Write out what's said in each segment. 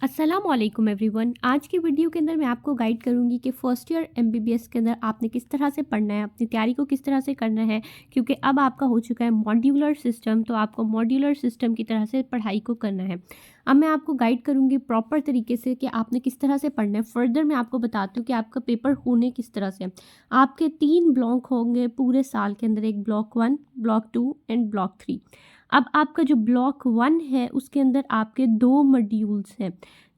अस्सलाम वालेकुम एवरीवन। आज की वीडियो के अंदर मैं आपको गाइड करूंगी कि फर्स्ट ईयर एमबीबीएस के अंदर आपने किस तरह से पढ़ना है, अपनी तैयारी को किस तरह से करना है, क्योंकि अब आपका हो चुका है मॉड्यूलर सिस्टम। तो आपको मॉड्यूलर सिस्टम की तरह से पढ़ाई को करना है। अब मैं आपको गाइड करूंगी प्रॉपर तरीके से कि आपने किस तरह से पढ़ना है। फर्दर मैं आपको बताती हूँ कि आपका पेपर होने किस तरह से। आपके 3 ब्लॉक होंगे पूरे साल के अंदर, एक ब्लॉक 1, ब्लॉक 2 एंड ब्लॉक 3। अब आपका जो ब्लॉक 1 है उसके अंदर आपके 2 मॉड्यूल्स हैं।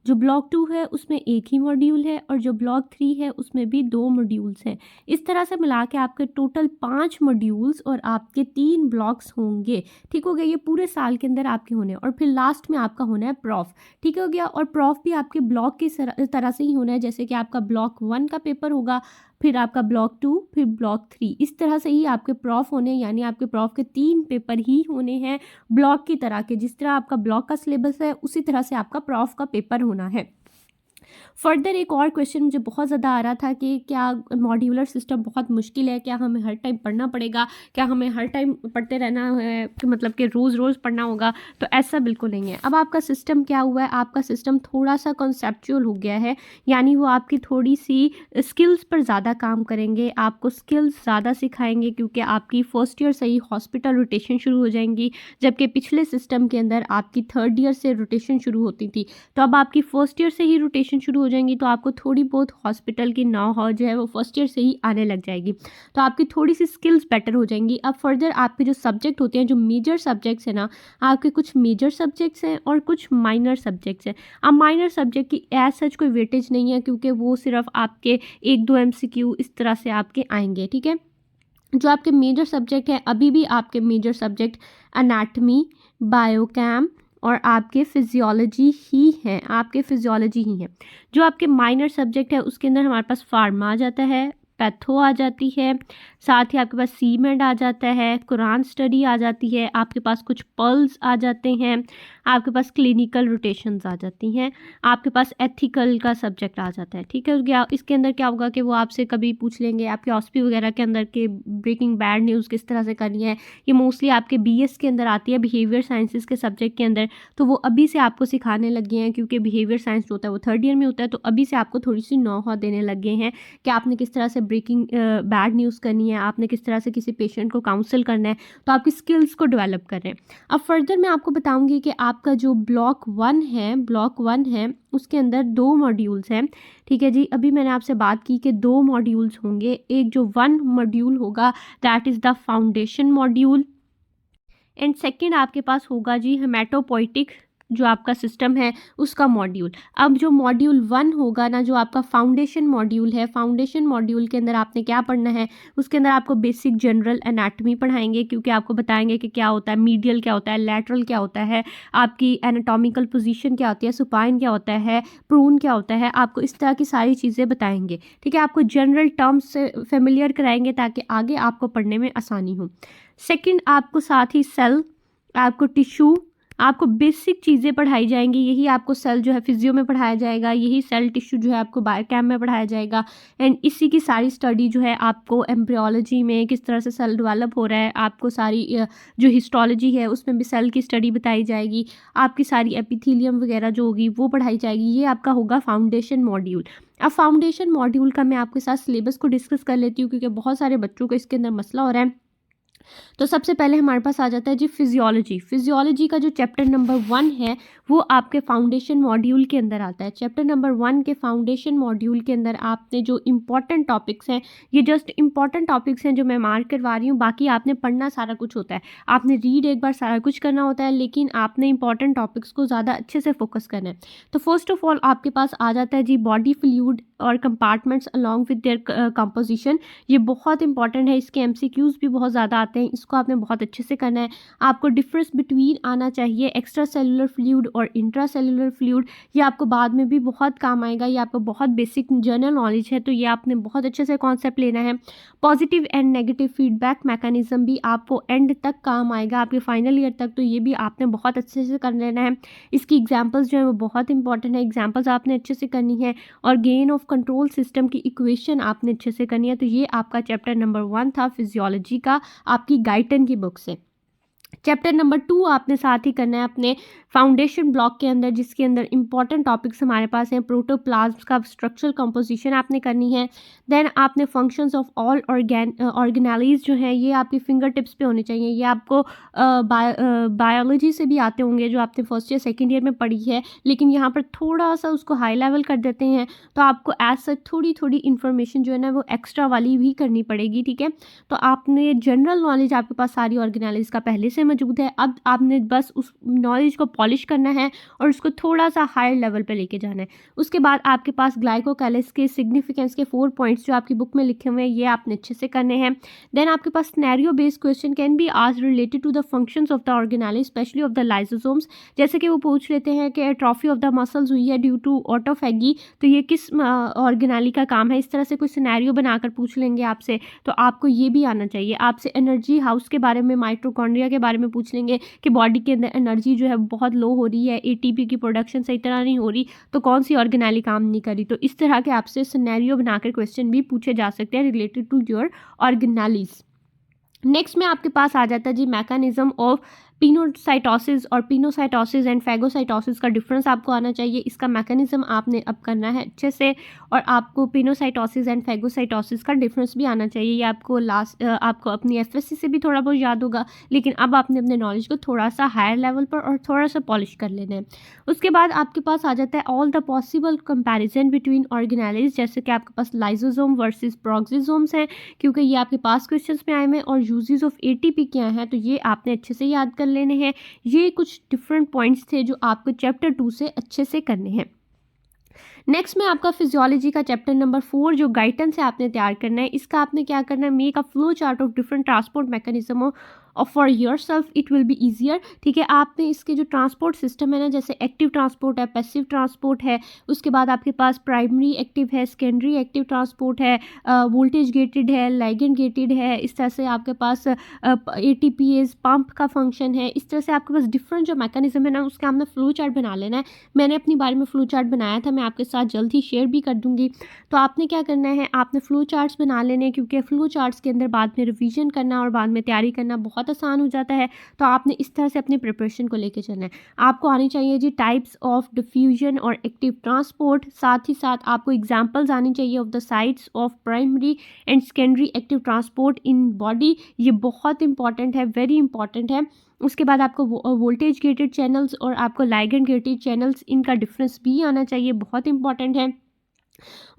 जो ब्लॉक 2 है उसमें एक ही मॉड्यूल है और जो ब्लॉक 3 है उसमें भी 2 मॉड्यूल्स हैं। इस तरह से मिला के आपके टोटल 5 मॉड्यूल्स और आपके 3 ब्लॉक्स होंगे। ठीक हो गया, ये पूरे साल के अंदर आपके होने हैं। और फिर लास्ट में आपका होना है प्रॉफ। ठीक हो गया, और प्रॉफ भी आपके ब्लॉक की तरह से ही होना है, जैसे कि आपका ब्लॉक 1 का पेपर होगा, फिर आपका ब्लॉक 2, फिर ब्लॉक 3। इस तरह से ही आपके प्रॉफ होने, यानी आपके प्रॉफ के 3 पेपर ही होने हैं ब्लॉक की तरह के। जिस तरह आपका ब्लॉक का सिलेबस है उसी तरह से आपका प्रॉफ का पेपर होना है। फर्दर एक और क्वेश्चन मुझे बहुत ज़्यादा आ रहा था कि क्या मॉड्यूलर सिस्टम बहुत मुश्किल है, क्या हमें हर टाइम पढ़ना पड़ेगा, क्या हमें हर टाइम पढ़ते रहना है, कि मतलब कि रोज़ रोज़ पढ़ना होगा। तो ऐसा बिल्कुल नहीं है। अब आपका सिस्टम क्या हुआ है, आपका सिस्टम थोड़ा सा कॉन्सेप्चुअल हो गया है, यानी वो आपकी थोड़ी सी स्किल्स पर ज़्यादा काम करेंगे, आपको स्किल्स ज़्यादा सिखाएंगे, क्योंकि आपकी फर्स्ट ईयर से ही हॉस्पिटल रोटेशन शुरू हो जाएंगी, जबकि पिछले सिस्टम के अंदर आपकी थर्ड ईयर से रोटेशन शुरू होती थी। तो अब आपकी फर्स्ट ईयर से ही रोटेशन शुरू हो जाएंगी, तो आपको थोड़ी बहुत हॉस्पिटल की नॉ हाउ जो है वो फर्स्ट ईयर से ही आने लग जाएगी। तो आपकी थोड़ी सी स्किल्स बेटर हो जाएंगी। अब फर्दर आपके जो सब्जेक्ट होते हैं, जो मेजर सब्जेक्ट्स हैं ना, आपके कुछ मेजर सब्जेक्ट्स हैं और कुछ माइनर सब्जेक्ट्स हैं। अब माइनर सब्जेक्ट की एज सच कोई वेटेज नहीं है, क्योंकि वो सिर्फ आपके 1-2 MCQ इस तरह से आपके आएंगे। ठीक है, जो आपके मेजर सब्जेक्ट हैं, अभी भी आपके मेजर सब्जेक्ट एनाटमी, बायोकेम और आपके फिजियोलॉजी ही हैं, आपके फिजियोलॉजी ही हैं। जो आपके माइनर सब्जेक्ट है उसके अंदर हमारे पास फार्मा आ जाता है, पैथो आ जाती है, साथ ही आपके पास सीमेंट आ जाता है, कुरान स्टडी आ जाती है, आपके पास कुछ पल्स आ जाते हैं, आपके पास क्लिनिकल रोटेशंस आ जाती हैं, आपके पास एथिकल का सब्जेक्ट आ जाता है। ठीक है, क्या इसके अंदर क्या होगा कि वो आपसे कभी पूछ लेंगे आपके ऑस्पी वगैरह के अंदर के ब्रेकिंग बैड न्यूज़ किस तरह से करनी है। ये मोस्टली आपके BS के अंदर आती है, बिहेवियर साइंसेस के सब्जेक्ट के अंदर। तो वो अभी से आपको सिखाने लग गए हैं, क्योंकि बिहेवियर साइंस जो होता है वो थर्ड ईयर में होता है। तो अभी से आपको थोड़ी सी नौ हाउ देने लग गए हैं कि आपने किस तरह से ब्रेकिंग बैड न्यूज़ करनी है, आपने किस तरह से किसी पेशेंट को काउंसिल करना है। तो आपकी स्किल्स को डेवलप कर रहे हैं। अब फर्दर मैं आपको बताऊंगी कि आपका जो ब्लॉक 1 है उसके अंदर 2 मॉड्यूल्स हैं। ठीक है जी, अभी मैंने आपसे बात की कि 2 मॉड्यूल्स होंगे। एक जो 1 मॉड्यूल होगा that is the foundation module, and second आपके पास होगा जी हेमेटोपोइटिक, जो आपका सिस्टम है उसका मॉड्यूल। अब जो मॉड्यूल 1 होगा ना, जो आपका फाउंडेशन मॉड्यूल है, फाउंडेशन मॉड्यूल के अंदर आपने क्या पढ़ना है, उसके अंदर आपको बेसिक जनरल एनाटमी पढ़ाएंगे, क्योंकि आपको बताएंगे कि क्या होता है मीडियल, क्या होता है लैटरल, क्या होता है आपकी एनाटॉमिकल पोजीशन, क्या होती है सुपाइन, क्या होता है प्रून, क्या होता है। आपको इस तरह की सारी चीज़ें बताएंगे। ठीक है, आपको जनरल टर्म्स से फेमिलियर कराएंगे ताकि आगे आपको पढ़ने में आसानी हो। सेकंड, आपको साथ ही सेल, आपको टिश्यू, आपको बेसिक चीज़ें पढ़ाई जाएंगी। यही आपको सेल जो है फिजियो में पढ़ाया जाएगा, यही सेल टिश्यू जो है आपको बायोकेम में पढ़ाया जाएगा। एंड इसी की सारी स्टडी जो है आपको एम्ब्रियोलॉजी में किस तरह से सेल डेवलप हो रहा है, आपको सारी जो हिस्टोलॉजी है उसमें भी सेल की स्टडी बताई जाएगी। आपकी सारी एपिथेलियम वगैरह जो होगी वो पढ़ाई जाएगी। ये आपका होगा फाउंडेशन मॉड्यूल। अब फाउंडेशन मॉड्यूल का मैं आपके साथ सिलेबस को डिस्कस कर लेती हूँ, क्योंकि बहुत सारे बच्चों को इसके अंदर मसला हो रहा है। तो सबसे पहले हमारे पास आ जाता है जी फिजियोलॉजी। फिजियोलॉजी का जो चैप्टर नंबर 1 है वो आपके फाउंडेशन मॉड्यूल के अंदर आता है। चैप्टर नंबर 1 के फाउंडेशन मॉड्यूल के अंदर आपने जो इंपॉर्टेंट टॉपिक्स हैं, ये जस्ट इंपॉर्टेंट टॉपिक्स हैं जो मैं मार्क करवा रही हूँ। बाकी आपने पढ़ना सारा कुछ होता है, आपने रीड एक बार सारा कुछ करना होता है, लेकिन आपने इंपॉर्टेंट टॉपिक्स को ज़्यादा अच्छे से फोकस करना है। तो फर्स्ट ऑफ ऑल आपके पास आ जाता है जी बॉडी फ्लूइड और compartments along with their composition. ये बहुत इंपॉर्टेंट है, इसके MCQs भी बहुत ज़्यादा आते हैं, इसको आपने बहुत अच्छे से करना है। आपको डिफरेंस बिटवीन आना चाहिए एक्स्ट्रा सेलुलर फ्लूइड और इंट्रा सेलुलर फ्लूइड। ये आपको बाद में भी बहुत काम आएगा, ये आपको बहुत बेसिक जनरल नॉलेज है, तो ये आपने बहुत अच्छे से कॉन्सेप्ट लेना है। Positive and negative feedback mechanism भी आपको एंड तक काम आएगा, आपके फाइनल ईयर तक, तो ये भी आपने बहुत अच्छे से कर लेना है। इसकी एग्जाम्पल्स जो है वो बहुत इंपॉर्टेंट है, एग्जाम्पल्स आपने अच्छे से करनी है। और गेन ऑफ कंट्रोल सिस्टम की इक्वेशन आपने अच्छे से करनी है। तो ये आपका चैप्टर नंबर 1 था फिजियोलॉजी का, आपकी गाइटन की बुक से। चैप्टर नंबर 2 आपने साथ ही करना है अपने फाउंडेशन ब्लॉक के अंदर, जिसके अंदर इंपॉर्टेंट टॉपिक्स हमारे पास हैं। प्रोटोप्लाज्म का स्ट्रक्चरल कंपोजिशन आपने करनी है। देन आपने फंक्शंस ऑफ ऑल ऑर्गेनेलीज जो हैं ये आपकी फिंगर टिप्स पे होने चाहिए। ये आपको बायोलॉजी से भी आते होंगे जो आपने फर्स्ट ईयर सेकेंड ईयर में पढ़ी है, लेकिन यहाँ पर थोड़ा सा उसको हाई लेवल कर देते हैं, तो आपको एज सच थोड़ी थोड़ी इन्फॉर्मेशन जो है ना वो एक्स्ट्रा वाली भी करनी पड़ेगी, ठीक है। तो आपने जनरल नॉलेज आपके पास सारी ऑर्गेनाइज का पहले से मौजूद है, अब आपने बस उस नॉलेज को पॉलिश करना है और उसको थोड़ा सा हायर लेवल पे लेके जाना है। उसके बाद आपके पास ग्लाइकोकैलिस के सिग्निफिकेंस के 4 पॉइंट्स जो आपकी बुक में लिखे हुए हैं ये आपने अच्छे से करने हैं। देन आपके पास scenario based question can be asked related to the functions of the organelles, specially of the lysosomes. जैसे कि वो पूछ लेते हैं कि एट्रोफी ऑफ द मसल्स हुई है ड्यू टू ऑटोफैगी, तो ये किस ऑर्गेनाली का काम है, इस तरह से कोई सिनेरियो बनाकर पूछ लेंगे आपसे, तो आपको ये भी आना चाहिए। आपसे एनर्जी हाउस के बारे में, माइटोकॉन्ड्रिया के बारे में पूछ लेंगे कि बॉडी के अंदर एनर्जी जो है बहुत लो हो रही है, एटीपी की प्रोडक्शन सही तरह नहीं हो रही, तो कौन सी ऑर्गेनाली काम नहीं कर रही। तो इस तरह के आपसे सिनेरियो बनाकर क्वेश्चन भी पूछे जा सकते हैं related to your organelles. Next में आपके पास आ जाता है जी मैकेनिज्म ऑफ पिनोसाइटोसिस और पिनोसाइटोसिस एंड फैगोसाइटोसिस का डिफरेंस आपको आना चाहिए। इसका मैकेनिज्म आपने अब करना है अच्छे से, और आपको पिनोसाइटोसिस एंड फैगोसाइटोसिस का डिफरेंस भी आना चाहिए। ये आपको आपको अपनी एफएससी से भी थोड़ा बहुत याद होगा, लेकिन अब आपने अपने नॉलेज को थोड़ा सा हायर लेवल पर और थोड़ा सा पॉलिश कर लेना है। उसके बाद आपके पास आ जाता है all the possible comparison between organise, जैसे कि आपके पास लाइसोसोम वर्सेस प्रोक्सिसोम्स हैं, क्योंकि ये आपके पास क्वेश्चंस में आए हैं, और यूजेस ऑफ एटीपी क्या है, तो ये आपने अच्छे से याद कर लेने हैं। ये कुछ डिफरेंट पॉइंट्स थे जो आपको चैप्टर 2 से अच्छे से करने हैं। नेक्स्ट में आपका फिजियोलॉजी का चैप्टर नंबर 4 जो गाइडेंस है आपने तैयार करना है। इसका आपने क्या करना है, make a flow chart of different transport mechanism for your self, it will be easier, ठीक है। आपने इसके जो ट्रांसपोर्ट सिस्टम है ना, जैसे एक्टिव ट्रांसपोर्ट है, पैसिव ट्रांसपोर्ट है, उसके बाद आपके पास प्राइमरी एक्टिव है, सेकेंडरी एक्टिव ट्रांसपोर्ट है, वोल्टेज गेटेड है, लाइगेंड गेटेड है, इस तरह से आपके पास एटीपीएस पंप का फंक्शन है। इस तरह से आपके पास डिफरेंट जो मैकेनिज्म है ना उसका आपने फ्लो चार्ट बना लेना है। मैंने अपनी बारे में फ्लो चार्ट बनाया था, मैं आपके साथ जल्द ही शेयर भी कर दूंगी। तो आपने क्या करना है, आपने फ्लो चार्ट्स बना लेने, क्योंकि फ्लो चार्ट्स के अंदर बाद में रिवीजन करना और बाद में तैयारी करना बहुत आसान हो जाता है। तो आपने इस तरह से अपनी प्रिपरेशन को लेके चलना है। आपको आनी चाहिए जी टाइप्स ऑफ डिफ्यूजन और एक्टिव ट्रांसपोर्ट, साथ ही साथ आपको एग्जांपल्स आनी चाहिए of the sites of primary and secondary active transport in body. ये बहुत इंपॉर्टेंट है, वेरी इंपॉर्टेंट है। उसके बाद आपको वोल्टेज गेटेड चैनल्स और आपको लाइगेंड गेटेड चैनल्स, इनका डिफरेंस भी आना चाहिए, बहुत इंपॉर्टेंट है।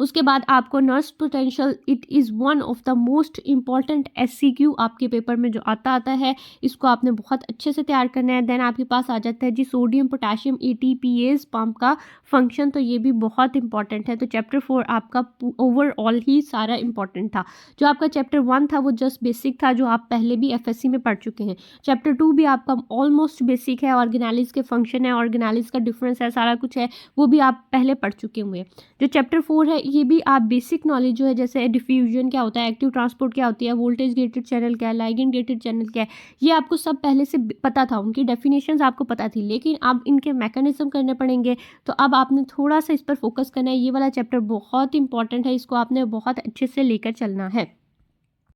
उसके बाद आपको nurse potential, it is one of the most important SCQ आपके पेपर में जो आता है, इसको आपने बहुत अच्छे से तैयार करना है। देन आपके पास आ जाता है जी सोडियम पोटेशियम एटीपीएस पंप का फंक्शन, तो ये भी बहुत इंपॉर्टेंट है। तो चैप्टर 4 आपका ओवरऑल ही सारा इंपॉर्टेंट था। जो आपका चैप्टर 1 था वो जस्ट बेसिक था, जो आप पहले भी एफएससी में पढ़ चुके हैं। चैप्टर 2 भी आपका ऑलमोस्ट बेसिक है, ऑर्गेनालिज के फंक्शन है, ऑर्गेनालिज का डिफरेंस है, सारा कुछ है, वो भी आप पहले पढ़ चुके हुए हैं। जो चैप्टर 4 है ये भी आप बेसिक नॉलेज जो है, जैसे डिफ्यूजन क्या होता है, एक्टिव ट्रांसपोर्ट क्या होती है, वोल्टेज गेटेड चैनल क्या है, लाइगेंड गेटेड चैनल क्या है, ये आपको सब पहले से पता था, उनकी डेफिनेशंस आपको पता थी, लेकिन अब इनके मैकेनिज्म करने पड़ेंगे। तो अब आपने थोड़ा सा इस पर फोकस करना है। ये वाला चैप्टर बहुत इंपॉर्टेंट है, इसको आपने बहुत अच्छे से लेकर चलना है।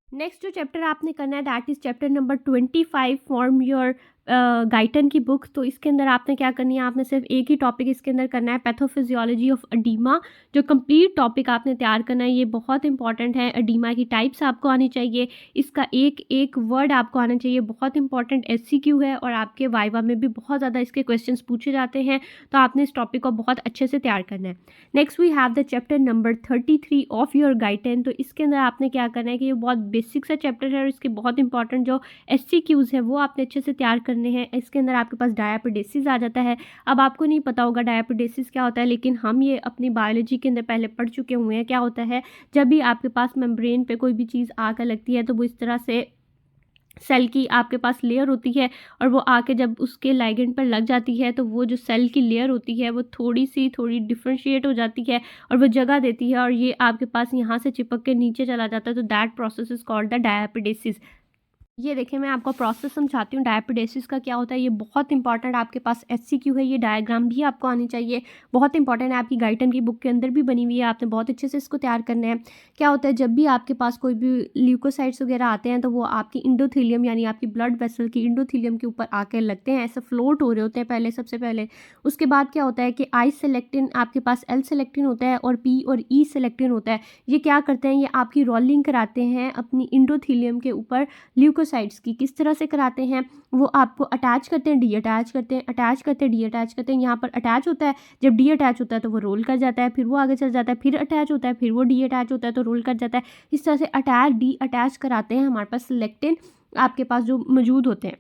नेक्स्ट जो चैप्टर आपने करना है that is chapter number 25 form your Guyton की बुक। तो इसके अंदर आपने क्या करनी है, आपने सिर्फ एक ही टॉपिक इसके अंदर करना है, पैथोफिजियोलॉजी ऑफ एडीमा। जो कंप्लीट टॉपिक आपने तैयार करना है, ये बहुत इंपॉर्टेंट है। एडीमा की टाइप्स आपको आनी चाहिए, इसका एक एक वर्ड आपको आना चाहिए, बहुत इंपॉर्टेंट एससीक्यू है, और आपके वाइवा में भी बहुत ज़्यादा इसके क्वेश्चंस पूछे जाते हैं। तो आपने इस टॉपिक को बहुत अच्छे से तैयार करना है। Next we have the chapter number 33 of your Guyton. तो इसके अंदर आपने क्या करना है कि ये बहुत बेसिक सा चैप्टर है, और इसके बहुत इंपॉर्टेंट जो एससीक्यूज़ है वो आपने अच्छे से तैयार करने हैं। इसके अंदर आपके पास डायापेडेसिस आ जाता है। अब आपको नहीं पता होगा डायापेडेसिस क्या होता है, लेकिन हम ये अपनी बायोलॉजी के अंदर पहले पढ़ चुके हुए हैं। क्या होता है, जब भी आपके पास मेम्ब्रेन पे कोई भी चीज़ आकर लगती है, तो वो इस तरह से सेल की आपके पास लेयर होती है, और वो आके जब उसके लाइगेंड पर लग जाती है, तो वो जो सेल की लेयर होती है वो थोड़ी डिफ्रेंशिएट हो जाती है, और वो जगह देती है, और ये आपके पास यहाँ से चिपक के नीचे चला जाता है। तो that process is called the डायापेडेसिस। ये देखिए मैं आपको प्रोसेस समझाती हूँ डायपिडेसिस का क्या होता है। ये बहुत इंपॉर्टेंट आपके पास एचसीक्यू है, ये डायग्राम भी आपको आनी चाहिए, बहुत इंपॉर्टेंट है, आपकी गाइडन की बुक के अंदर भी बनी हुई है, आपने बहुत अच्छे से इसको तैयार करना है। क्या होता है जब भी आपके पास कोई भी ल्यूकोसाइट्स वगैरह आते हैं तो वो आपकी इंडोथीलियम यानी आपकी ब्लड वेसल की इंडोथीलियम के ऊपर आकर लगते हैं, ऐसे फ्लोट हो रहे होते हैं पहले, सबसे पहले। उसके बाद क्या होता है कि आई सेलेक्टिन आपके पास एल सेलेक्टिन होता है और पी और ई सेलेक्टिन होता है। ये क्या करते हैं, ये आपकी रोलिंग कराते हैं अपनी इंडोथीलियम के ऊपर ल्यूकोसाइट्स की। किस तरह से कराते हैं, वो आपको अटैच करते हैं, डी अटैच करते हैं, अटैच करते हैं, डी अटैच करते हैं। यहाँ पर अटैच होता है, जब डी अटैच होता है तो वो रोल कर जाता है, फिर वो आगे चल जाता है, फिर अटैच होता है, फिर वो डी अटैच होता है तो रोल कर जाता है। इस तरह से अटैच डी अटैच कराते हैं हमारे पास लेक्टिन आपके पास जो मौजूद होते हैं।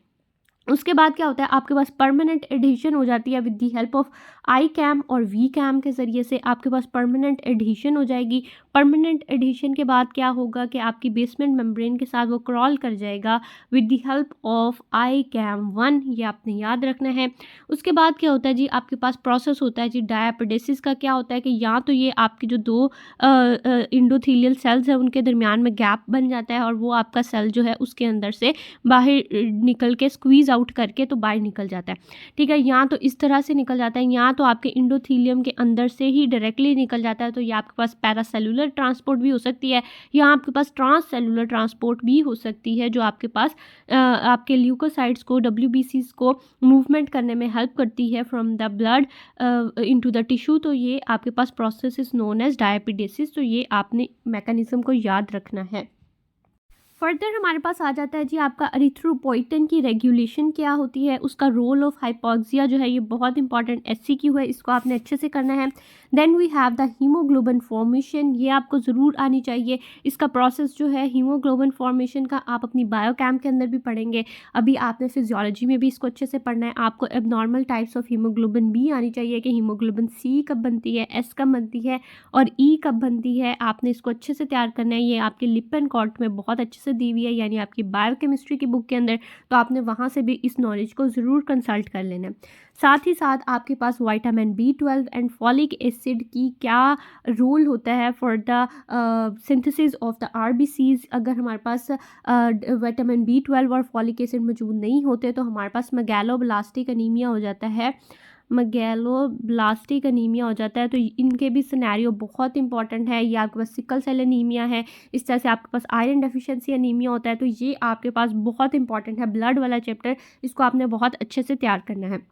उसके बाद क्या होता है, आपके पास परमानेंट एडिशन हो जाती है with the help of I came और वी कैम के ज़रिए से आपके पास परमानेंट एडिशन हो जाएगी। परमानेंट एडिशन के बाद क्या होगा कि आपकी बेसमेंट मेम्ब्रेन के साथ वो क्रॉल कर जाएगा with the help of I came 1, ये आपने याद रखना है। उसके बाद क्या होता है जी, आपके पास प्रोसेस होता है जी डायपिडेसिस का। क्या होता है कि या तो ये आपके जो दो इंडोथीलियल सेल्स हैं उनके दरमियान में गैप बन जाता है और वो आपका सेल जो है उसके अंदर से बाहर निकल के स्क्वीज़ आउट करके तो बाहर निकल जाता है, ठीक है। यहाँ तो इस तरह से निकल जाता है, यहाँ तो आपके इंडोथीलियम के अंदर से ही डायरेक्टली निकल जाता है, तो ये आपके पास पैरासेलुलर ट्रांसपोर्ट भी हो सकती है, यहाँ आपके पास ट्रांससेलुलर ट्रांसपोर्ट भी हो सकती है, जो आपके पास आपके ल्यूकोसाइट्स को WBCs को मूवमेंट करने में हेल्प करती है from the blood into the tissue. तो ये आपके पास प्रोसेस इज नोन एज डायपिडेसिस, तो ये आपने मैकेनिज्म को याद रखना है। फर्दर हमारे पास आ जाता है जी आपका एरिथ्रोपोइटिन की रेगुलेशन क्या होती है, उसका रोल ऑफ हाइपोक्सिया जो है, ये बहुत इंपॉर्टेंट एचसीक्यू है, इसको आपने अच्छे से करना है। Then we have the haemoglobin formation, ये आपको ज़रूर आनी चाहिए। इसका प्रोसेस जो है हीमोग्लोबिन फॉर्मेशन का आप अपनी बायोकेम के अंदर भी पढ़ेंगे, अभी आपने फिजियोलॉजी में भी इसको अच्छे से पढ़ना है। आपको एबनॉर्मल टाइप्स ऑफ हीमोग्लोबिन भी आनी चाहिए कि हीमोग्लोबिन सी कब बनती है, एस कब बनती है और ई कब बनती है, आपने इसको अच्छे से तैयार करना है। ये आपके लिपन कॉर्ट में बहुत अच्छे से दी हुई है, यानी आपकी बायोकेमिस्ट्री की बुक के अंदर, तो आपने वहाँ से भी इस नॉलेज को ज़रूर कंसल्ट कर लेना है। साथ ही साथ आपके पास vitamin B12 and folic acid की क्या रोल होता है for the synthesis of the RBCs। अगर हमारे पास विटामिन B12 और फॉलिक एसिड मौजूद नहीं होते तो हमारे पास मैगेलोब्लास्टिक एनीमिया हो जाता है, मैगेलोब्लास्टिक एनीमिया हो जाता है। तो इनके भी सिनेरियो बहुत इंपॉर्टेंट है। ये आपके पास सिकल सेल एनीमिया है, इस तरह से आपके पास आयरन डेफिशिएंसी एनीमिया होता है, तो ये आपके पास बहुत इंपॉर्टेंट है। ब्लड वाला चैप्टर, इसको आपने बहुत अच्छे से तैयार करना है।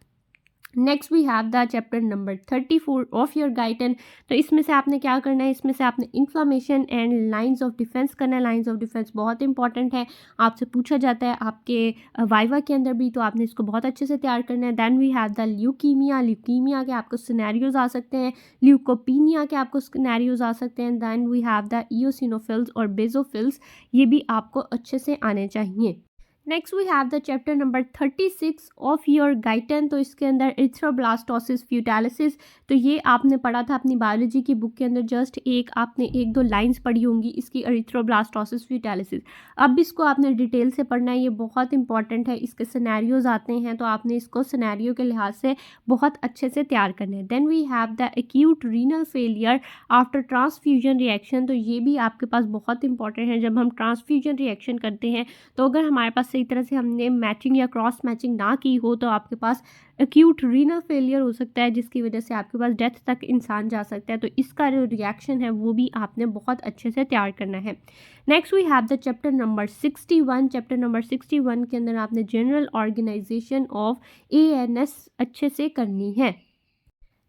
Next we have the chapter number 34 of your Guyton. तो इसमें से आपने क्या करना है, इसमें से आपने inflammation and lines of defence करना है। लाइंस ऑफ डिफेंस बहुत इंपॉर्टेंट है, आपसे पूछा जाता है आपके वाइवा के अंदर भी, तो आपने इसको बहुत अच्छे से तैयार करना है। Then we have the leukaemia, leukaemia के आपको सिनेरियोज आ सकते हैं, ल्यूकोपीनिया के आपको सिनेरियोज आ सकते हैं। Then we have the eosinophils और बेजोफिल्स, ये भी आपको अच्छे से आने चाहिए। Next we have the chapter number 36 of your Guyton. तो इसके अंदर एरिथ्रोब्लास्टोसिस फ्यूटालिसिस, तो ये आपने पढ़ा था अपनी बायोलॉजी की बुक के अंदर, जस्ट आपने एक दो लाइंस पढ़ी होंगी इसकी, एरिथ्रोब्लास्टोसिस फ्यूटालिसिस। अब इसको आपने डिटेल से पढ़ना है, ये बहुत इंपॉर्टेंट है। इसके सिनेरियोज आते हैं तो आपने इसको सिनेरियो के लिहाज से बहुत अच्छे से तैयार करना है। Then we have the acute renal failure after transfusion reaction, तो ये भी आपके पास बहुत इंपॉर्टेंट है। जब हम ट्रांसफ्यूजन रिएक्शन करते हैं तो अगर हमारे पास सही तरह से हमने मैचिंग या क्रॉस मैचिंग ना की हो तो आपके पास एक्यूट रीनल फेलियर हो सकता है, जिसकी वजह से आपके पास डेथ तक इंसान जा सकता है। तो इसका जो रिएक्शन है वो भी आपने बहुत अच्छे से तैयार करना है। Next we have the chapter number 61। Chapter number 61 के अंदर आपने जनरल ऑर्गेनाइजेशन ऑफ ANS अच्छे से करनी है।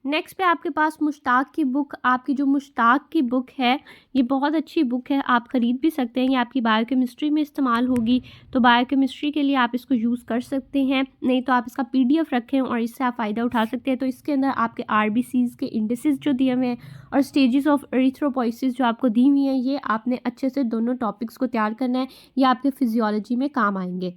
नेक्स्ट पे आपके पास मुश्ताक की बुक, आपकी जो मुश्ताक की बुक है ये बहुत अच्छी बुक है, आप ख़रीद भी सकते हैं। ये आपकी बायोकेमिस्ट्री में इस्तेमाल होगी, तो बायोकेमिस्ट्री के लिए आप इसको यूज़ कर सकते हैं, नहीं तो आप इसका PDF रखें और इससे आप फ़ायदा उठा सकते हैं। तो इसके अंदर आपके RBCs के इंडिसेस जो दिए हुए हैं और स्टेजेस ऑफ एरिथ्रोपोइसिस जो आपको दी हुई हैं, ये आपने अच्छे से दोनों टॉपिक्स को तैयार करना है, ये आपके फिजियोलॉजी में काम आएंगे।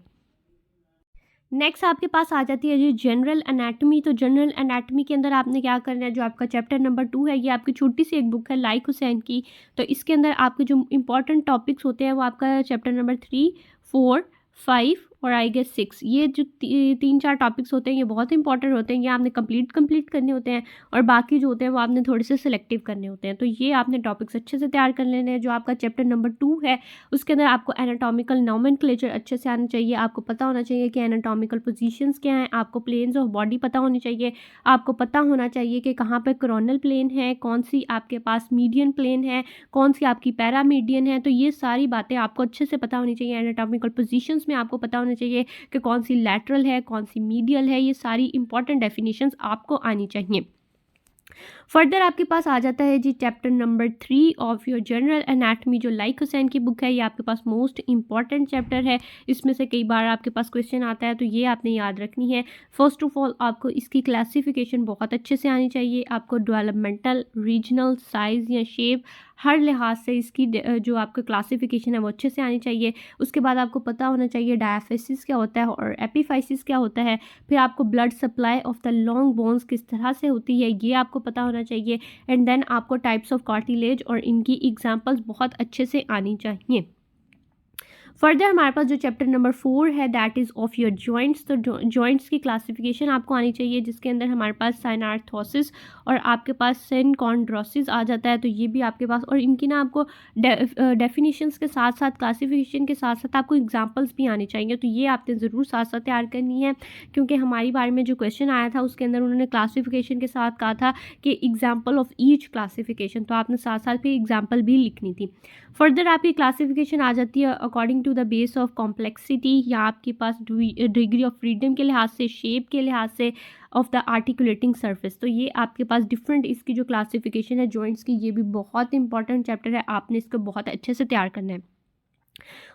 नेक्स्ट आपके पास आ जाती है जी जनरल एनाटमी। तो जनरल एनाटमी के अंदर आपने क्या करना है, जो आपका चैप्टर नंबर 2 है, ये आपकी छोटी सी एक बुक है लाइक हुसैन की। तो इसके अंदर आपके जो इंपॉर्टेंट टॉपिक्स होते हैं वो आपका चैप्टर नंबर 3, 4, 5 और आई गेस 6, ये जो 3-4 टॉपिक्स होते हैं ये बहुत इंपॉर्टेंट होते हैं, ये आपने कंप्लीट करने होते हैं और बाकी जो होते हैं वो आपने थोड़े से सिलेक्टिव करने होते हैं। तो ये आपने टॉपिक्स अच्छे से तैयार कर लेने हैं। जो आपका चैप्टर नंबर 2 है उसके अंदर आपको एनाटॉमिकल नोमेनक्लेचर अच्छे से आना चाहिए, आपको पता होना चाहिए कि एनाटॉमिकल पोजीशंस क्या हैं, आपको प्लेन्स ऑफ बॉडी पता होनी चाहिए, आपको पता होना चाहिए कि कहाँ पे कोरोनल प्लेन है, कौन सी आपके पास मीडियन प्लेन है, कौन सी आपकी पैरामीडियन है। तो ये सारी बातें आपको अच्छे से पता होनी चाहिए। एनाटॉमिकल पोजीशंस में आपको पता होना चाहिए कि कौन सी लैटरल है, कौन सी मीडियल है, ये सारी इंपॉर्टेंट डेफिनेशंस आपको आनी चाहिए। फर्दर आपके पास आ जाता है जी chapter number 3 of your general anatomy, जो लाइक हुसैन की बुक है। ये आपके पास मोस्ट इंपॉर्टेंट चैप्टर है, इसमें से कई बार आपके पास क्वेश्चन आता है, तो ये आपने याद रखनी है। फर्स्ट ऑफ ऑल आपको इसकी क्लासिफिकेशन बहुत अच्छे से आनी चाहिए, आपको डेवलपमेंटल, रीजनल, साइज़ या शेप हर लिहाज से इसकी जो आपका क्लासिफिकेशन है वो अच्छे से आनी चाहिए। उसके बाद आपको पता होना चाहिए डायाफिसिस क्या होता है और एपिफाइसिस क्या होता है। फिर आपको blood supply of the long bones किस तरह से होती है ये आपको पता होना चाहिए। एंड देन आपको टाइप्स ऑफ कार्टिलेज और इनकी एग्जांपल्स बहुत अच्छे से आनी चाहिए। फर्दर हमारे पास जो चैप्टर नंबर 4 है that is of your joints. तो जॉइंट्स की क्लासिफिकेशन आपको आनी चाहिए, जिसके अंदर हमारे पास साइनार्थोसिस और आपके पास सिनकॉन्ड्रोसिस आ जाता है। तो ये भी आपके पास, और इनकी ना आपको डेफिनेशंस के साथ साथ, क्लासिफिकेशन के साथ साथ आपको एग्जांपल्स भी आने चाहिए। तो ये आपने ज़रूर साथ साथ तैयार करनी है, क्योंकि हमारी बारे में जो क्वेश्चन आया था उसके अंदर उन्होंने क्लासिफिकेशन के साथ कहा था कि एग्जाम्पल ऑफ ईच क्लासिफिकेशन, तो आपने साथ साथ फिर एग्जाम्पल भी लिखनी थी। फर्दर आपकी क्लासिफिकेशन आ जाती है according to the base of complexity, या आपके पास डिग्री ऑफ फ्रीडम के लिहाज से, शेप के लिहाज से, ऑफ द आर्टिकुलेटिंग सरफेस। तो ये आपके पास डिफरेंट इसकी जो क्लासिफिकेशन है जॉइंट्स की, ये भी बहुत इंपॉर्टेंट चैप्टर है, आपने इसको बहुत अच्छे से तैयार करना है।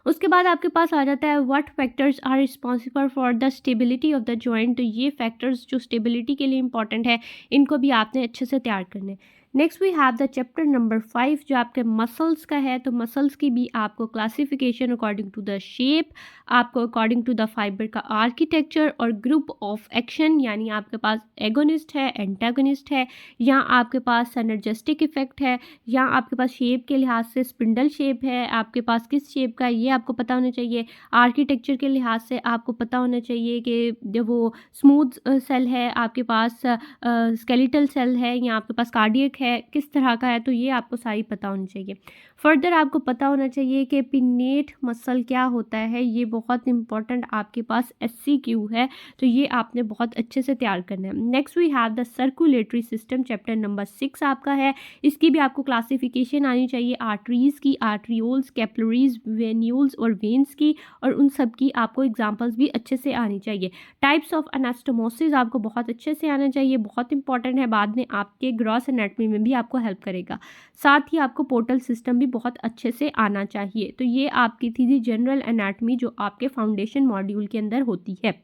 उसके बाद आपके पास आ जाता है what factors are responsible for the stability of the joint. तो ये फैक्टर्स जो स्टेबिलिटी के लिए इंपॉर्टेंट है, इनको भी आपने अच्छे से तैयार करना है। Next we have the chapter number 5 जो आपके मसल्स का है। तो मसल्स की भी आपको classification according to the shape, आपको अकॉर्डिंग टू द फाइबर का आर्किटेक्चर और ग्रुप ऑफ एक्शन, यानी आपके पास एगोनिस्ट है, एंटागोनिस्ट है, या आपके पास सिनर्जिस्टिक इफेक्ट है, या आपके पास शेप के लिहाज से स्पिंडल शेप है, आपके पास किस शेप का, ये आपको पता होना चाहिए। आर्किटेक्चर के लिहाज से आपको पता होना चाहिए कि जब वो स्मूथ सेल है, आपके पास स्केलेटल सेल है, या आपके पास कार्डियक है, किस तरह का है, तो ये आपको सारी पता होनी चाहिए। फर्दर आपको पता होना चाहिए कि पिनेट मसल क्या होता है, ये बहुत इंपॉर्टेंट आपके पास SCQ है, तो ये आपने बहुत अच्छे से तैयार करना है। Next we have the circulatory system, chapter number 6 आपका है। इसकी भी आपको क्लासिफिकेशन आनी चाहिए, आर्टरीज की, आर्ट्रियोल्स, कैपिलरीज, वेन्यूल्स और वेन्स की, और उन सब की आपको एग्जांपल्स भी अच्छे से आनी चाहिए। टाइप्स ऑफ एनास्टोमोसिस आपको बहुत अच्छे से आना चाहिए, बहुत इंपॉर्टेंट है, बाद में आपके ग्रॉस एनाटमी में भी आपको हेल्प करेगा। साथ ही आपको पोर्टल सिस्टम भी बहुत अच्छे से आना चाहिए। तो ये आपकी थी जनरल एनाटमी जो आपके फाउंडेशन मॉड्यूल के अंदर होती है।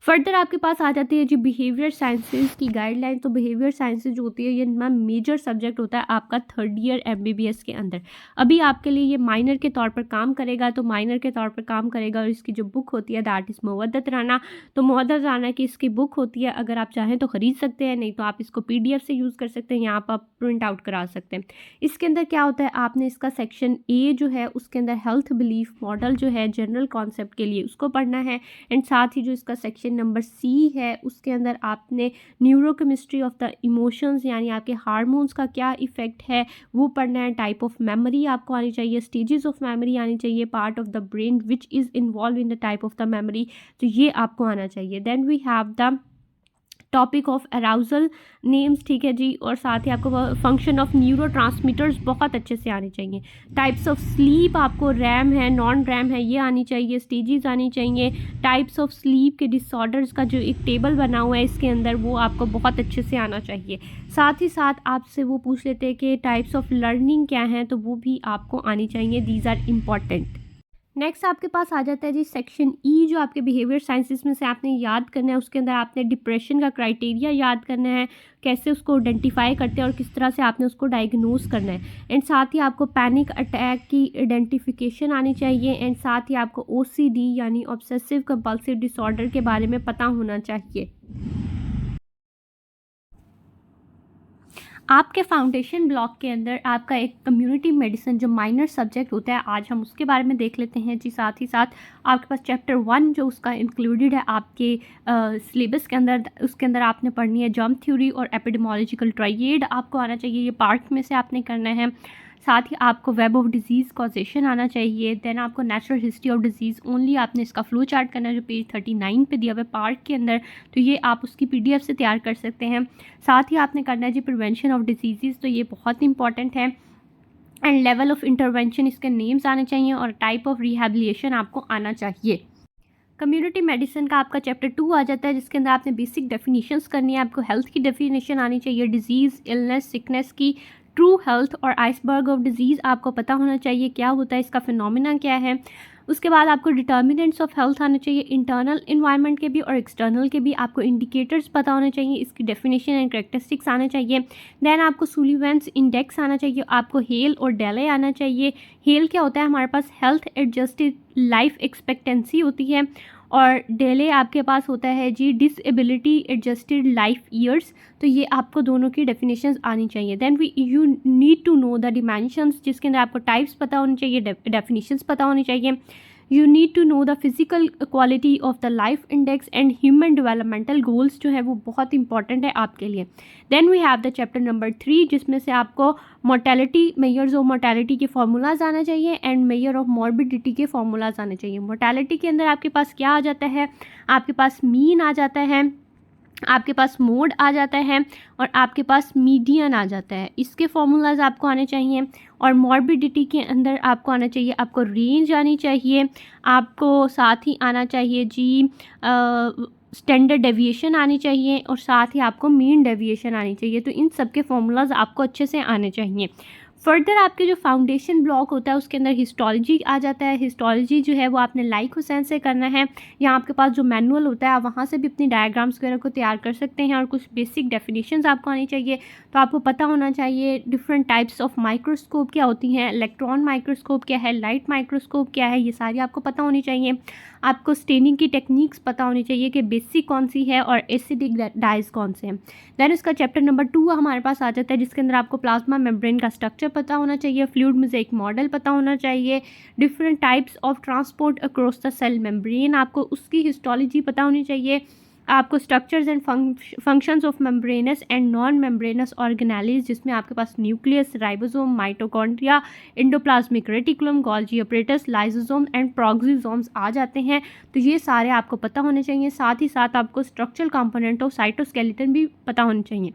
फर्दर आपके पास आ जाती है जी बिहेवियर साइंसेज की गाइडलाइन। तो बिहेवियर साइंसेज जो होती है ये ना मेजर सब्जेक्ट होता है आपका 3rd ईयर MBBS के अंदर। अभी आपके लिए ये माइनर के तौर पर काम करेगा, तो माइनर के तौर पर काम करेगा। और इसकी जो बुक होती है दैट इज़ मुवद्दत राना। तो मुवद्दत राना की इसकी बुक होती है, अगर आप चाहें तो ख़रीद सकते हैं, नहीं तो आप इसको PDF से यूज़ कर सकते हैं, यहाँ पर आप प्रिंट आउट करा सकते हैं। इसके अंदर क्या होता है, आपने इसका सेक्शन A जो है उसके अंदर हेल्थ बिलीफ मॉडल जो है जनरल कॉन्सेप्ट के लिए उसको पढ़ना है। एंड साथ ही जो इसका सेक्शन नंबर C है उसके अंदर आपने न्यूरोकेमिस्ट्री ऑफ द इमोशंस, यानी आपके हार्मोन्स का क्या इफेक्ट है वो पढ़ना है। टाइप ऑफ मेमोरी आपको आनी चाहिए, स्टेजेस ऑफ मेमोरी आनी चाहिए, part of the brain which is involve in the type of the memory, तो ये आपको आना चाहिए। Then we have the topic of arousal names, ठीक है जी, और साथ ही आपको फंक्शन ऑफ न्यूरोट्रांसमीटर्स बहुत अच्छे से आने चाहिए। टाइप्स ऑफ स्लीप आपको रैम है, नॉन रैम है, ये आनी चाहिए। स्टेजेस आनी चाहिए। टाइप्स ऑफ स्लीप के डिसऑर्डर्स का जो एक टेबल बना हुआ है इसके अंदर वो आपको बहुत अच्छे से आना चाहिए। साथ ही साथ आपसे वो पूछ लेते हैं कि टाइप्स ऑफ लर्निंग क्या हैं, तो वो भी आपको आनी चाहिए। These are important. नेक्स्ट आपके पास आ जाता है जी सेक्शन E जो आपके बिहेवियर साइंसेस में से आपने याद करना है। उसके अंदर आपने डिप्रेशन का क्राइटेरिया याद करना है, कैसे उसको आइडेंटिफाई करते हैं और किस तरह से आपने उसको डायग्नोज करना है। एंड साथ ही आपको पैनिक अटैक की आइडेंटिफिकेशन आनी चाहिए। एंड साथ ही आपको OCD यानी ऑब्सेसिव कंपल्सिव डिसऑर्डर के बारे में पता होना चाहिए। आपके फाउंडेशन ब्लॉक के अंदर आपका एक कम्युनिटी मेडिसिन जो माइनर सब्जेक्ट होता है, आज हम उसके बारे में देख लेते हैं जी। साथ ही साथ आपके पास चैप्टर 1 जो उसका इंक्लूडेड है आपके सिलेबस के अंदर, उसके अंदर आपने पढ़नी है जर्म थ्योरी और एपिडेमोलॉजिकल ट्राइएड आपको आना चाहिए, ये पार्ट में से आपने करना है। साथ ही आपको वेब ऑफ डिजीज़ कॉजेशन आना चाहिए। देन आपको natural history of disease only आपने इसका फ्लो चार्ट करना है जो पेज 39 पे दिया हुआ है पार्ट के अंदर, तो ये आप उसकी PDF से तैयार कर सकते हैं। साथ ही आपने करना है जी प्रिवेंशन ऑफ डिजीज़, तो ये बहुत इंपॉर्टेंट है। एंड लेवल ऑफ इंटरवेंशन, इसके नेम्स आने चाहिए और टाइप ऑफ रिहेबिलिटेशन आपको आना चाहिए। कम्युनिटी मेडिसिन का आपका चैप्टर 2 आ जाता है जिसके अंदर आपने बेसिक डेफिनेशंस करनी है। आपको हेल्थ की डेफिनेशन आनी चाहिए, डिजीज़, इलनेस, सिकनेस की, ट्रू हेल्थ और आइसबर्ग ऑफ डिजीज़ आपको पता होना चाहिए क्या होता है, इसका फिनोमिना क्या है। उसके बाद आपको डिटर्मिनेंट्स ऑफ हेल्थ आने चाहिए, इंटरनल इन्वायरमेंट के भी और एक्सटर्नल के भी आपको इंडिकेटर्स पता होने चाहिए, इसकी डेफिनेशन एंड कैरेक्टरिस्टिक्स आना चाहिए। देन आपको सुलिवेंस इंडेक्स आना चाहिए, आपको हेल और डेले आना चाहिए। हेल क्या होता है, हमारे पास हेल्थ एडजस्टेड लाइफ एक्सपेक्टेंसी होती है, और डेले आपके पास होता है जी डिसेबिलिटी एडजस्टेड लाइफ ईयर्स, तो ये आपको दोनों की डेफिनेशंस आनी चाहिए। Then you need to know the dimensions, जिसके अंदर आपको टाइप्स पता होनी चाहिए, डेफिनेशंस पता होनी चाहिए। You need to know the physical quality of the life index and human developmental goals जो है वो बहुत इंपॉर्टेंट है आपके लिए। Then we have the chapter number 3 जिसमें से आपको मोर्टेलिटी, मेयर्स ऑफ मोर्टेलिटी के फार्मूलाज आना चाहिए एंड मेयर ऑफ मॉर्बिडिटी के फार्मूलाज आने चाहिए। मोर्टेलिटी के अंदर आपके पास क्या आ जाता है, आपके पास मीन आ जाता है, आपके पास मोड आ जाता है और आपके पास मीडियन आ जाता है, इसके फार्मूलाज आपको आने चाहिए। और मॉर्बिडिटी के अंदर आपको आना चाहिए, आपको रेंज आनी चाहिए, आपको साथ ही आना चाहिए जी स्टैंडर्ड डेविएशन आनी चाहिए और साथ ही आपको मीन डेविएशन आनी चाहिए। तो इन सब के फार्मूलाज आपको अच्छे से आने चाहिए। फर्दर आपके जो फाउंडेशन ब्लॉक होता है उसके अंदर हिस्टोलॉजी आ जाता है। हिस्टोलॉजी जो है वो आपने लाइक हुसैन से करना है, या आपके पास जो मैनुअल होता है आप वहाँ से भी अपनी डायग्राम्स वगैरह को तैयार कर सकते हैं। और कुछ बेसिक डेफिनेशंस आपको आनी चाहिए, तो आपको पता होना चाहिए डिफरेंट टाइप्स ऑफ माइक्रोस्कोप क्या होती हैं, इलेक्ट्रॉन माइक्रोस्कोप क्या है, लाइट माइक्रोस्कोप क्या है, ये सारी आपको पता होनी चाहिए। आपको स्टेनिंग की टेक्निक्स पता होनी चाहिए कि बेसिक कौन सी है और एसिडिक डाइज कौन से हैं। देन इसका चैप्टर नंबर 2 हमारे पास आ जाता है जिसके अंदर आपको प्लाज्मा मेम्ब्रेन का स्ट्रक्चर पता होना चाहिए, फ्लूइड मोज़ेक मॉडल पता होना चाहिए, different types of transport across the cell membrane आपको उसकी हिस्टोलॉजी पता होनी चाहिए। आपको structures and functions of membranous and non membranous organelles जिसमें आपके पास nucleus, ribosome, mitochondria, endoplasmic reticulum, Golgi apparatus, lysosome and peroxisomes आ जाते हैं। तो ये सारे आपको पता होने चाहिए। साथ ही साथ आपको स्ट्रक्चरल कंपोनेंट ऑफ साइटोस्केलेटन भी पता होने चाहिए।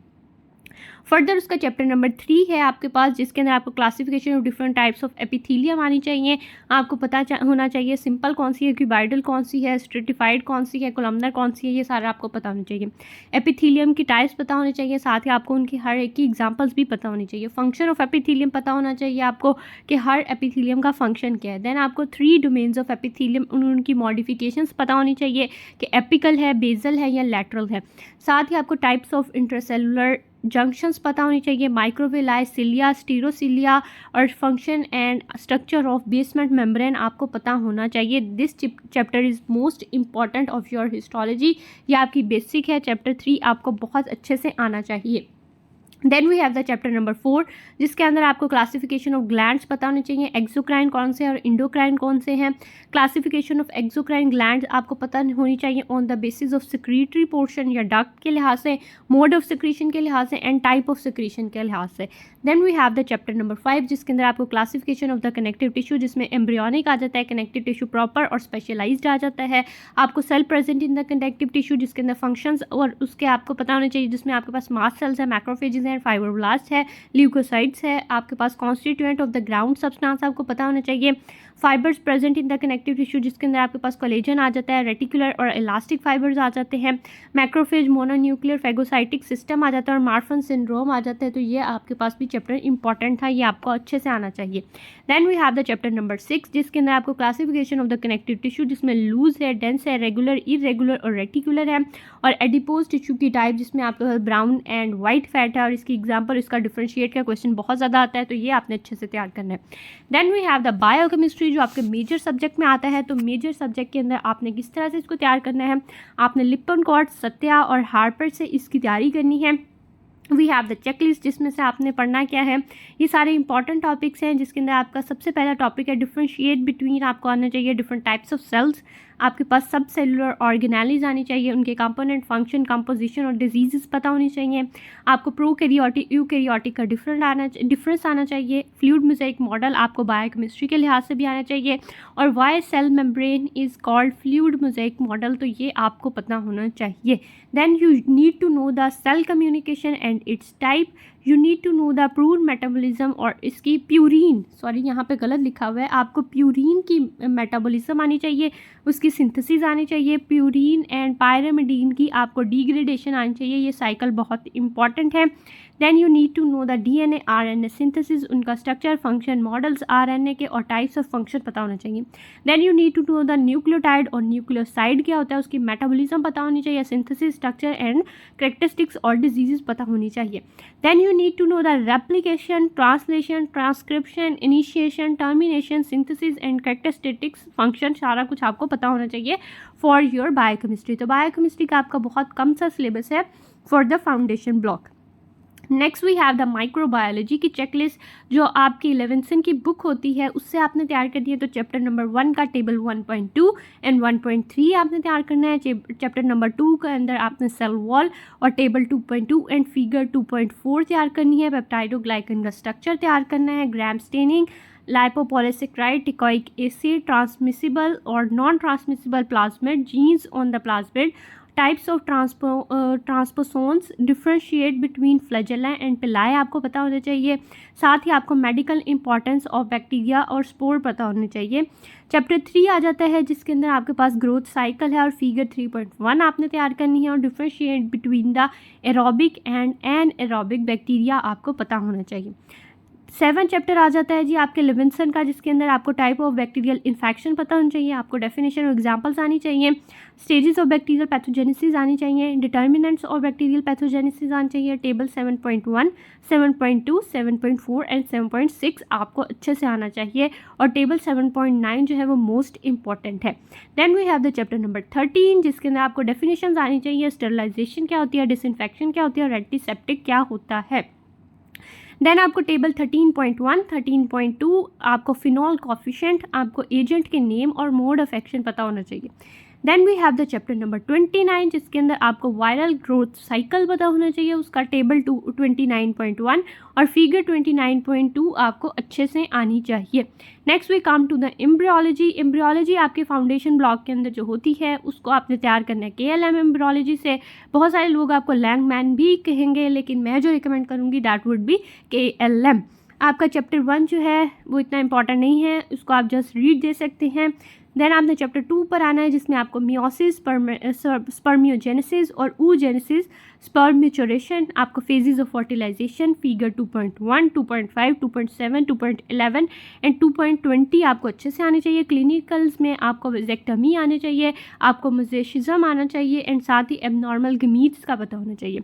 फर्दर उसका चैप्टर नंबर 3 है आपके पास जिसके अंदर आपको classification of different types of epithelium आनी चाहिए। आपको पता होना चाहिए सिंपल कौन सी है, क्यूबाइडल कौन सी है, स्ट्रेटिफाइड कौन सी है, कोलमनर कौन सी है, ये सारा आपको पता होना चाहिए। एपिथीलियम की टाइप्स पता होने चाहिए, साथ ही आपको उनकी हर एक की एग्जाम्पल्स भी पता होनी चाहिए। फंक्शन ऑफ एपिथीलियम पता होना चाहिए आपको कि हर एपिथीलियम का फंक्शन क्या है। देन आपको 3 डोमेन्स ऑफ एपिथीलियम उनकी मॉडिफिकेशंस पता होनी चाहिए कि एपिकल है, बेसल है या लैटरल है। साथ ही आपको टाइप्स ऑफ इंटरसेलुलर जंक्शंस पता होनी चाहिए, माइक्रोविलाई, सिलिया, स्टीरोसिलिया और function and structure of basement membrane आपको पता होना चाहिए। This chapter is most important of your histology. ये आपकी बेसिक है। चैप्टर 3 आपको बहुत अच्छे से आना चाहिए। Then we have the chapter number 4 जिसके अंदर आपको क्लासिफिकेशन ऑफ ग्लैंड्स पता होने चाहिए, एक्सोक्राइन कौन से हैं और इंडोक्राइन कौन से हैं। क्लासिफिकेशन ऑफ एक्सोक्राइन ग्लैंड्स आपको पता होनी चाहिए on the basis of secretory portion या डक्ट के लिहाज से, मोड ऑफ सिक्रीशन के लिहाज से एंड टाइप ऑफ सिक्रीशन के लिहाज से। Then we have the chapter number 5 जिसके अंदर आपको classification of the connective tissue जिसमें एम्ब्रियोनिक आ जाता है, कनेक्टिव टिश्यू प्रॉपर और स्पेशलाइज्ड आ जाता है। आपको cell present in the connective tissue जिसके अंदर फंक्शंस और उसके आपको पता होने चाहिए, जिसमें आपके पास मास्ट सेल्स है, मैक्रोफेजेस हैं, फाइब्रोब्लास्ट है, ल्यूकोसाइट्स है, आपके पास constituent of the ground substance आपको पता होना चाहिए। Fibres present in the connective tissue जिसके अंदर आपके पास कोलेजन आ जाता है, रेटिकुलर और इलास्टिक फाइबर्स आ जाते हैं, मैक्रोफेज, मोनोन्यूक्लियर फैगोसाइटिक सिस्टम आ जाता है और मार्फन सिंड्रोम आ जाता है। तो ये आपके पास भी चैप्टर इंपॉर्टेंट था, ये आपको अच्छे से आना चाहिए। Then we have the chapter number 6 जिसके अंदर आपको classification of the connective tissue जिसमें लूज है, डेंस है, रेगुलर, इरेगुलर और रेटिकुलर है, और एडिपोज टिश्यू की टाइप जिसमें आपके पास ब्राउन एंड वाइट फैट है और इसकी एग्जाम्पल, इसका डिफरेंशिएट का क्वेश्चन बहुत ज़्यादा आता है, तो ये आपने अच्छे से तैयार करना है। Then we have the biochemistry जो आपके मेजर सब्जेक्ट में आता है। तो मेजर सब्जेक्ट के अंदर आपने किस तरह से इसको तैयार करना है, आपने लिप्टन कॉर्ट, सत्या और हार्पर से इसकी तैयारी करनी है। वी हैव द चेकलिस्ट, जिसमें से आपने पढ़ना क्या है, ये सारे इंपॉर्टेंट टॉपिक्स हैं, जिसके अंदर आपका सबसे पहला टॉपिक है डिफरेंशिएट बिटवीन, आपको आना चाहिए डिफरेंट टाइप्स ऑफ सेल्स, आपके पास सब सेलुलर ऑर्गेनेलीज आनी चाहिए, उनके कंपोनेंट, फंक्शन, कंपोजिशन और डिजीजेस पता होनी चाहिए, आपको प्रोकैरियोटिक यूकैरियोटिक का डिफरेंस आना चाहिए, फ्लूइड मोज़ेक मॉडल आपको बायोकेमिस्ट्री के लिहाज से भी आना चाहिए, और why cell membrane is called fluid mosaic model, तो ये आपको पता होना चाहिए। Then you need to know the cell communication and its type, you need to know the purine metabolism और इसकी प्यूरिन, सॉरी यहाँ पे गलत लिखा हुआ है, आपको प्यूरिन की मेटाबॉलिज्म आनी चाहिए, उसकी सिंथेसिस आनी चाहिए, प्यूरिन एंड पायरामिडीन की आपको डिग्रेडेशन आनी चाहिए, ये साइकिल बहुत इंपॉर्टेंट है। Then you need to know the DNA RNA synthesis, उनका स्ट्रक्चर, फंक्शन, मॉडल्स आरएनए के और टाइप्स ऑफ फंक्शन पता होना चाहिए। Then you need to know the nucleotide और न्यूक्लियोसाइड क्या होता है, उसकी मेटाबॉलिज्म पता होनी चाहिए, सिंथेसिस, स्ट्रक्चर एंड कैरेक्टरिस्टिक्स और डिजीजेस पता होनी चाहिए। Then you need to know the replication, translation, transcription, initiation, termination, synthesis and characteristics, function, सारा कुछ आपको पता होना चाहिए फॉर योर बायोकेमिस्ट्री। तो बायोकेमिस्ट्री का आपका बहुत कम सा सिलेबस है for the foundation block. Next we have the microbiology की चेकलिस्ट, जो आपकी 11th की बुक होती है उससे आपने तैयार करनी है। तो चैप्टर नंबर 1 का टेबल 1.2 एंड 1.3 आपने तैयार करना है। चैप्टर नंबर 2 के अंदर आपने सेल वॉल और टेबल 2.2 एंड फिगर 2.4 तैयार करनी है। पेप्टाइडोग्लाइकन का स्ट्रक्चर तैयार करना है। Gram staining, lipopolysaccharide, teichoic acid, transmissible और non transmissible plasmid, genes on the plasmid, types of transposons, differentiate between flagella and pili आपको पता होना चाहिए। साथ ही आपको मेडिकल इंपॉर्टेंस ऑफ बैक्टीरिया और स्पोर पता होने चाहिए। चैप्टर 3 आ जाता है, जिसके अंदर आपके पास ग्रोथ साइकिल है और फिगर 3.1 आपने तैयार करनी है, और differentiate between the aerobic and anaerobic bacteria आपको पता होना चाहिए। 7 चैप्टर आ जाता है जी आपके लिविंगस्टन का, जिसके अंदर आपको टाइप ऑफ बैक्टीरियल इन्फेक्शन पता होना चाहिए, आपको डेफिनेशन और एग्जांपल्स आनी चाहिए, स्टेजेस ऑफ बैक्टीरियल पैथोजेनेसिस आनी चाहिए, डिटर्मिनेंट्स ऑफ बैक्टीरियल पैथोजेनेसिस आनी चाहिए। टेबल 7.1, 7.2, 7.4 एंड 7.6 आपको अच्छे से आना चाहिए, और टेबल 7.9 जो है वो मोस्ट इंपॉर्टेंट है। Then we have the chapter number 13, जिसके अंदर आपको डेफिनेशन आनी चाहिए, स्टेरिलाइजेशन क्या होती है, डिसइंफेक्शन क्या होती है और एंटीसेप्टिक क्या होता है। देन आपको टेबल 13.1, 13.2 आपको फिनॉल कॉफिशेंट, आपको एजेंट के नेम और मोड ऑफ एक्शन पता होना चाहिए। Then we have the chapter number 29, जिसके अंदर आपको वायरल ग्रोथ साइकिल पता होना चाहिए, उसका टेबल 29.1 और फिगर 29.2 आपको अच्छे से आनी चाहिए। Next we come to the embryology. Embryology आपके फाउंडेशन ब्लॉक के अंदर जो होती है उसको आपने तैयार करना है KLM एम्ब्रियोलॉजी से। बहुत सारे लोग आपको लैंगमैन भी कहेंगे, लेकिन मैं जो रिकमेंड करूँगी दैट वुड बी KLM। आपका चैप्टर 1 जो है वो इतना इंपॉर्टेंट नहीं है, उसको आप जस्ट रीड दे सकते हैं। देन आपने चैप्टर 2 पर आना है, जिसमें आपको मियोसिस, स्पर्मियोजेनेसिस और oogenesis, स्पर्म मैच्योरेशन, आपको phases of fertilization, figure 2.1, 2.5, 2.7, 2.11 and 2.20 आपको अच्छे से आने चाहिए। क्लिनिकल्स में आपको वेजेक्टमी आने चाहिए, आपको मोजेशिज्म आना चाहिए एंड साथ ही एबनॉर्मल गमीट्स का पता होना चाहिए।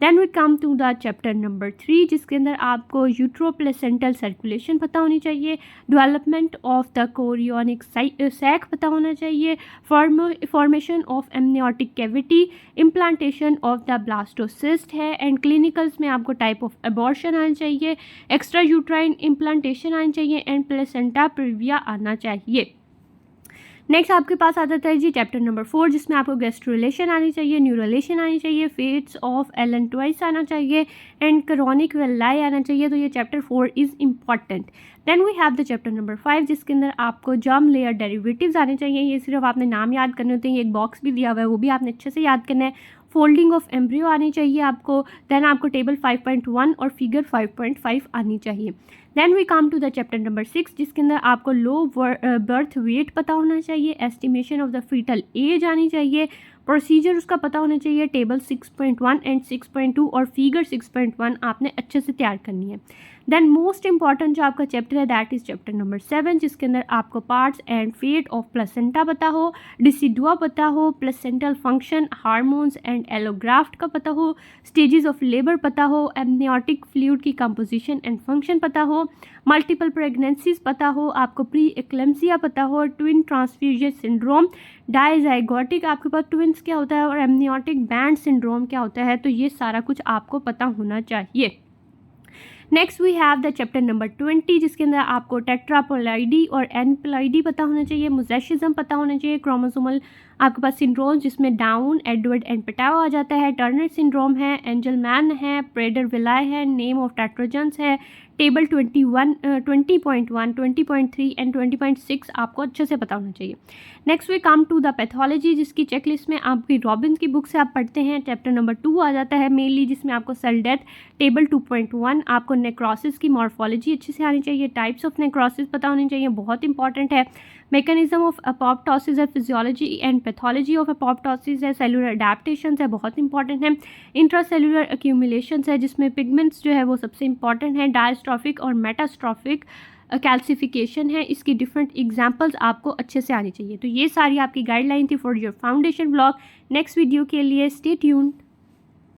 Then we come to the chapter number 3, जिसके अंदर आपको यूट्रोप्लेसेंटल सर्कुलेशन पता होनी चाहिए, development of the chorionic sac पता होना चाहिए, formation of amniotic cavity, implantation of the blastocyst है एंड क्लिनिकल्स में आपको टाइप ऑफ एबॉर्शन आना चाहिए, एक्स्ट्रा यूट्राइन इम्प्लांटेशन आनी चाहिए एंड प्लेसेंटा प्रिविया आना चाहिए। नेक्स्ट आपके पास आ जाता है जी चैप्टर नंबर 4, जिसमें आपको गैस्ट्रोलेशन आनी चाहिए, न्यूरोलेशन आनी चाहिए, फेट्स ऑफ एलन ट्वाइस आना चाहिए एंड क्रॉनिक वेलाई आना चाहिए। तो ये chapter 4 is important. Then we have the chapter number 5, जिसके अंदर आपको जर्म लेयर डेरिवेटिव्स आने चाहिए। ये सिर्फ आपने नाम याद करने होते हैं, ये एक बॉक्स भी दिया हुआ है वो भी आपने अच्छे से याद करना है। फोल्डिंग ऑफ एम्ब्रियो आनी चाहिए आपको। देन आपको टेबल 5.1 और फिगर 5.5 आनी चाहिए। Then we come to the chapter number 6, जिसके अंदर आपको लो बर्थ वेट पता होना चाहिए, estimation of the fetal age आनी चाहिए, प्रोसीजर उसका पता होना चाहिए। टेबल 6.1 एंड 6.2 और फिगर 6.1 आपने अच्छे से तैयार करनी है। देन मोस्ट इंपॉर्टेंट जो आपका चैप्टर है दैट इज चैप्टर नंबर 7, जिसके अंदर आपको parts and fate of placenta पता हो, डिसिडुआ पता हो, placental function, hormones and allograft का पता हो, स्टेजेस ऑफ लेबर पता हो, एमनियोटिक फ्लूइड की कंपोजिशन एंड फंक्शन पता हो, मल्टीपल प्रेगनेंसीज पता हो, आपको प्री एक्लेम्सिया पता हो, ट्विन ट्रांसफ्यूजन सिंड्रोम, डायजाइगोटिक आपके पास ट्विंस क्या होता है और एमनियोटिक बैंड सिंड्रोम क्या होता है, तो ये सारा कुछ आपको पता होना चाहिए। Next we have the chapter number 20, जिसके अंदर आपको टेट्रापोलाइडी और एनप्लाइडी पता होना चाहिए, मोज़ेशिज्म पता होना चाहिए, क्रोमोसोमल आपके पास सिंड्रोम जिसमें डाउन, एडवर्ड एंड पेटावा आ जाता है, टर्नर सिंड्रोम है, एंजलमैन है, प्रेडर विलाय है, नेम ऑफ टेट्रोजेंस है, टेबल 20.1, 20.3 एंड 20.6 आपको अच्छे से पता होना चाहिए। Next we come to the pathology, जिसकी चेकलिस्ट में आपकी रॉबिन्स की बुक से आप पढ़ते हैं। चैप्टर नंबर 2 आ जाता है मेनली, जिसमें आपको सेल डेथ, टेबल 2.1, आपको नेक्रोसिस की मॉर्फोलॉजी अच्छे से आनी चाहिए, टाइप्स ऑफ नेक्रोसिस पता होनी चाहिए, बहुत इंपॉर्टेंट है, मैकेनिज्म ऑफ अपोप्टोसिस है, physiology and pathology of apoptosis है, सेलुलर अडेप्टेशन है, बहुत इंपॉर्टेंट है, इंट्रासेलुलर एक्यूमुलेशन है जिसमें पिगमेंट्स जो है वो सबसे इंपॉर्टेंट है, डायस्ट्रॉफिक और मेटास्ट्रॉफिक कैल्सिफिकेशन है, इसकी डिफरेंट एग्जांपल्स आपको अच्छे से आनी चाहिए। तो ये सारी आपकी गाइडलाइन थी for your foundation block. Next video के लिए स्टे ट्यून्ड।